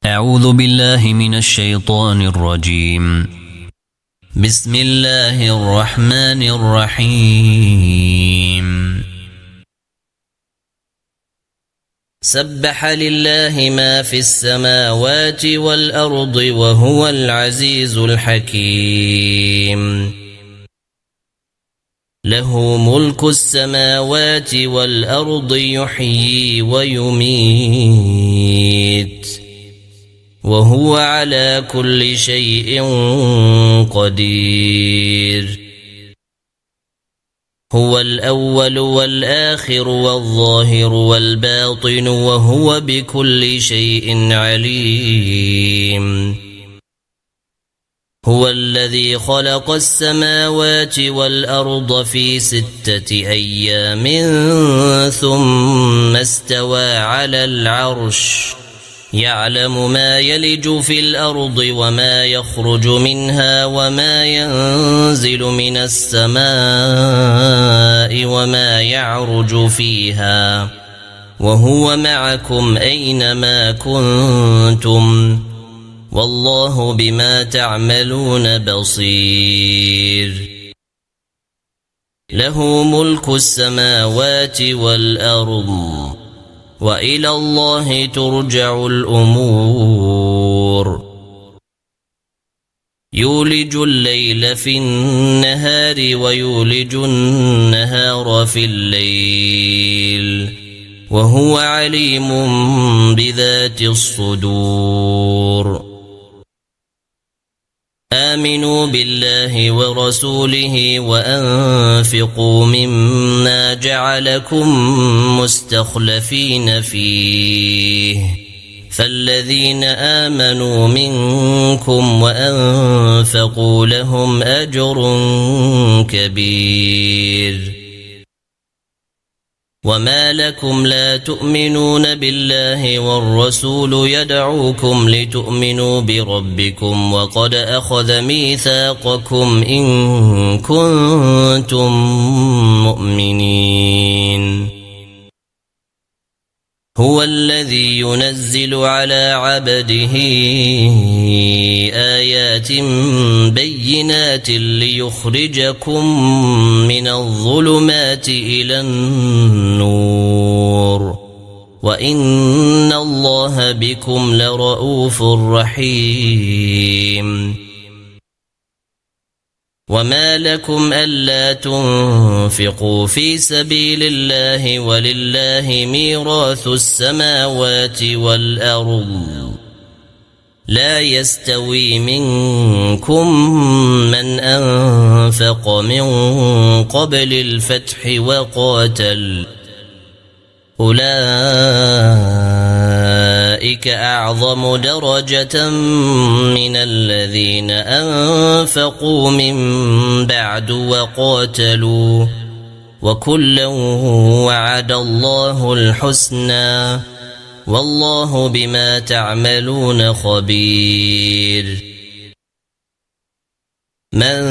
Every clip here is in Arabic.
أعوذ بالله من الشيطان الرجيم. بسم الله الرحمن الرحيم. سبح لله ما في السماوات والأرض وهو العزيز الحكيم. له ملك السماوات والأرض يحيي ويميت وهو على كل شيء قدير. هو الأول والآخر والظاهر والباطن وهو بكل شيء عليم. هو الذي خلق السماوات والأرض في 6 أيام ثم استوى على العرش يعلم ما يلج في الأرض وما يخرج منها وما ينزل من السماء وما يعرج فيها وهو معكم أينما كنتم والله بما تعملون بصير. له ملك السماوات والأرض وإلى الله ترجع الأمور. يولج الليل في النهار ويولج النهار في الليل وهو عليم بذات الصدور. آمنوا بالله ورسوله وأنفقوا مما جعلكم مستخلفين فيه فالذين آمنوا منكم وأنفقوا لهم أجر كبير. وما لكم لا تؤمنون بالله والرسول يدعوكم لتؤمنوا بربكم وقد أخذ ميثاقكم إن كنتم مؤمنين. هو الذي ينزل على عبده آيات بينات ليخرجكم من الظلمات إلى النور وإن الله بكم لرؤوف رحيم. وما لكم ألا تنفقوا في سبيل الله ولله ميراث السماوات والأرض لا يستوي منكم من أنفق من قبل الفتح وقاتل أولئك أعظم درجة من الذين أنفقوا من بعد وقاتلوا وكلا وعد الله الحسنى والله بما تعملون خبير. من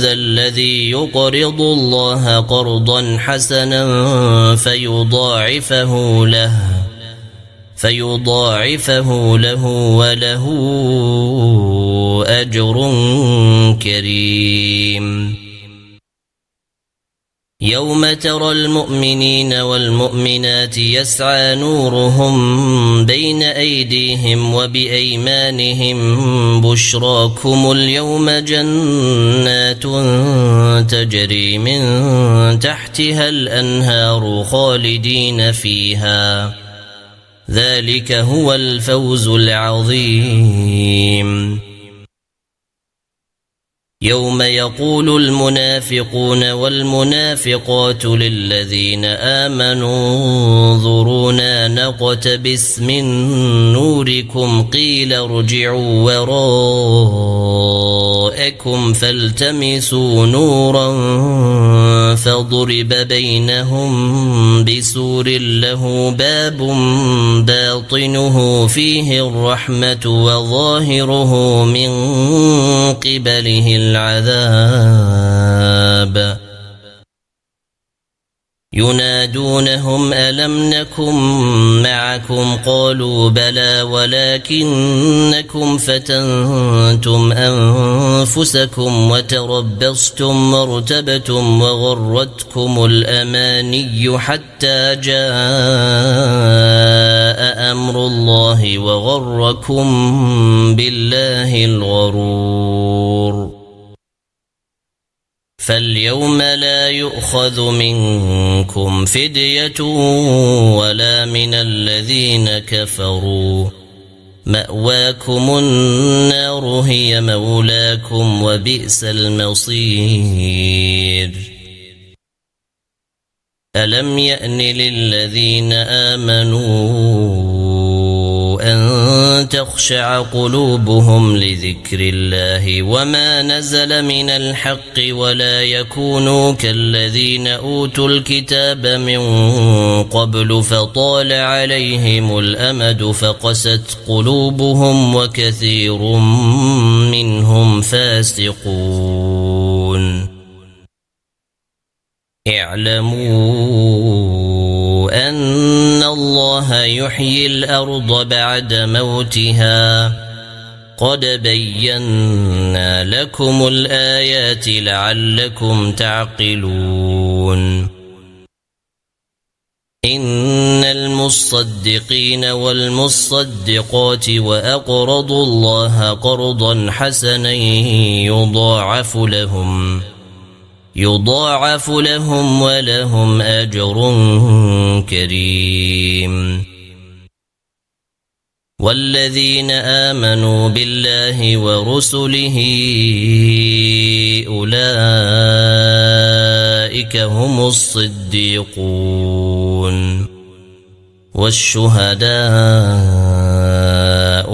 ذا الذي يقرض الله قرضا حسنا فيضاعفه له وله أجر كريم. يوم ترى المؤمنين والمؤمنات يسعى نورهم بين أيديهم وبأيمانهم بشراكم اليوم جنات تجري من تحتها الأنهار خالدين فيها ذلك هو الفوز العظيم. يوم يقول المنافقون والمنافقات للذين آمنوا انظرونا نقتبس من نوركم قيل ارجعوا وراءكم فالتمسوا نورا فضرب بينهم بسور له باب باطنه فيه الرحمة وظاهره من قبله العذاب. ينادونهم ألم نكن معكم قالوا بلى ولكنكم فتنتم أنفسكم وتربصتم وارتبتم وغرتكم الأماني حتى جاء أمر الله وغركم بالله الغرور فاليوم لا يؤخذ منكم فدية ولا من الذين كفروا مأواكم النار هي مولاكم وبئس المصير ألم يأن للذين آمنوا أن تخشع قلوبهم لذكر الله وما نزل من الحق ولا يكونوا كالذين أوتوا الكتاب من قبل فطال عليهم الأمد فقست قلوبهم وكثير منهم فاسقون اعلموا أن الله يحيي الأرض بعد موتها قد بينا لكم الآيات لعلكم تعقلون إن المصدقين والمصدقات وأقرضوا الله قرضا حسنا يضاعف لهم ولهم أجر كريم والذين آمنوا بالله ورسله أولئك هم الصديقون والشهداء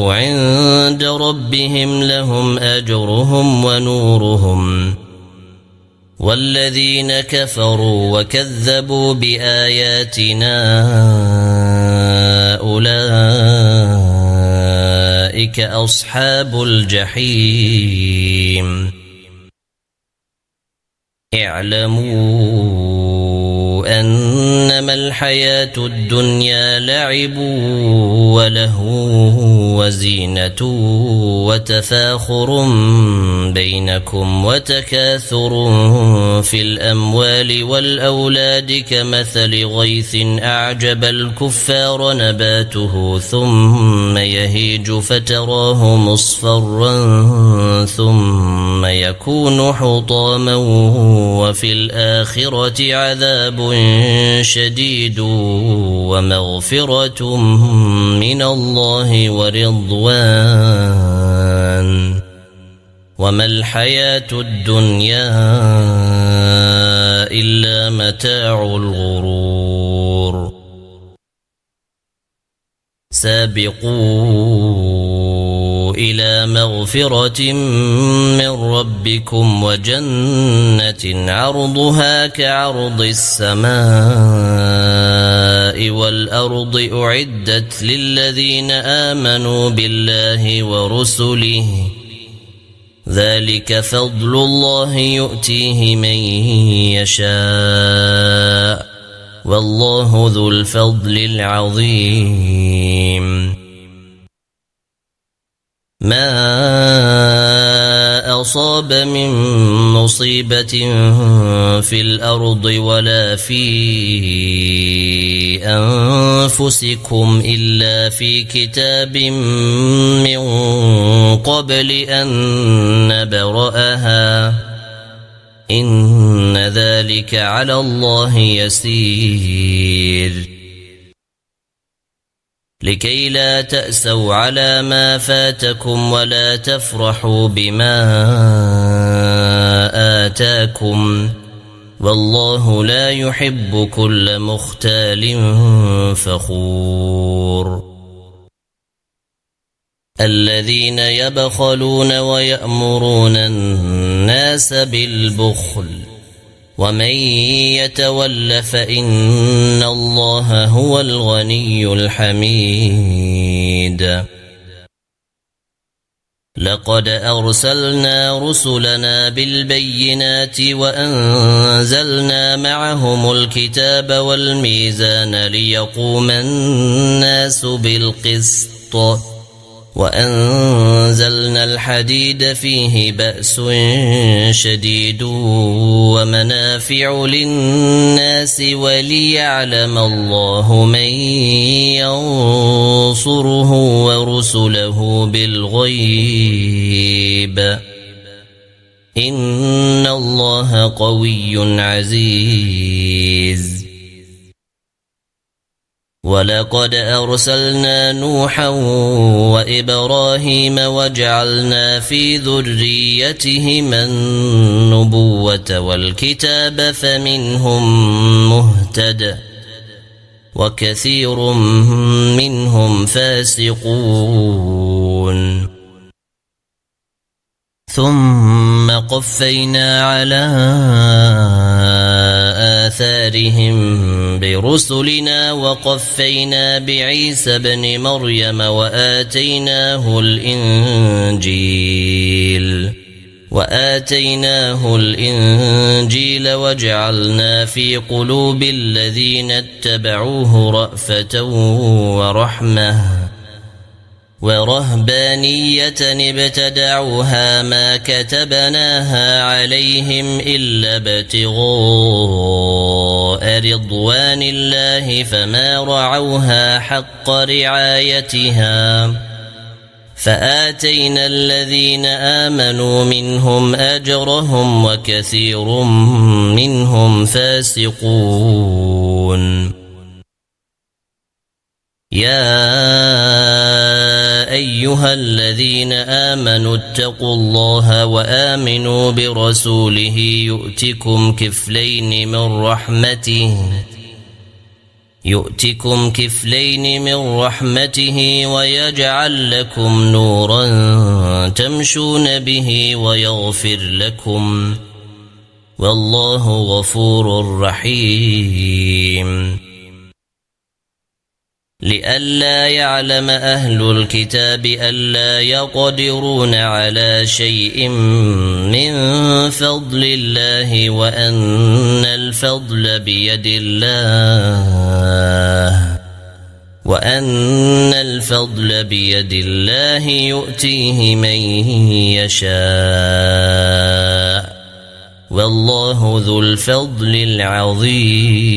عند ربهم لهم أجرهم ونورهم والذين كفروا وكذبوا بآياتنا أولئك أصحاب الجحيم اعلموا أنما الحياة الدنيا لعب ولهو وزينة وتفاخر بينكم وتكاثر في الأموال والأولاد كمثل غيث أعجب الكفار نباته ثم يهيج فتراه مصفرا ثم يكون حطاما وفي الآخرة عذاب شديد ومغفرة من الله ورضوان وما الحياة الدنيا إلا متاع الغرور سابقوا إلى مغفرة من ربكم وجنة عرضها كعرض السماء والأرض أعدت للذين آمنوا بالله ورسله ذلك فضل الله يؤتيه من يشاء والله ذو الفضل العظيم ما أصاب من مصيبة في الأرض ولا في أنفسكم إلا في كتاب من قبل أن نبرأها إن ذلك على الله يسير لكي لا تأسوا على ما فاتكم ولا تفرحوا بما آتاكم والله لا يحب كل مختال فخور الذين يبخلون ويأمرون الناس بالبخل ومن يتول فإن الله هو الغني الحميد لقد أرسلنا رسلنا بالبينات وأنزلنا معهم الكتاب والميزان ليقوم الناس بالقسط وأنزلنا الحديد فيه بأس شديد ومنافع للناس وليعلم الله من ينصره ورسله بالغيب إن الله قوي عزيز. ولقد أرسلنا نوحا وإبراهيم وجعلنا في ذريتهما النبوة والكتاب فمنهم مهتد وكثير منهم فاسقون. ثم قفينا على آثارهم برسلنا وقفينا بعيسى ابن مريم وآتيناه الإنجيل وجعلنا في قلوب الذين اتبعوه رأفة ورحمة ورهبانية ابتدعوها ما كتبناها عليهم إلا ابتغاء رضوان الله فما رعوها حق رعايتها فآتينا الذين آمنوا منهم أجرهم وكثير منهم فاسقون. يا أيها الذين آمنوا اتقوا الله وآمنوا برسوله يؤتكم كفلين من رحمته ويجعل لكم نورا تمشون به ويغفر لكم والله غفور رحيم. لئلا يعلم أهل الكتاب ألا يقدرون على شيء من فضل الله وأن الفضل بيد الله يؤتيه من يشاء والله ذو الفضل العظيم.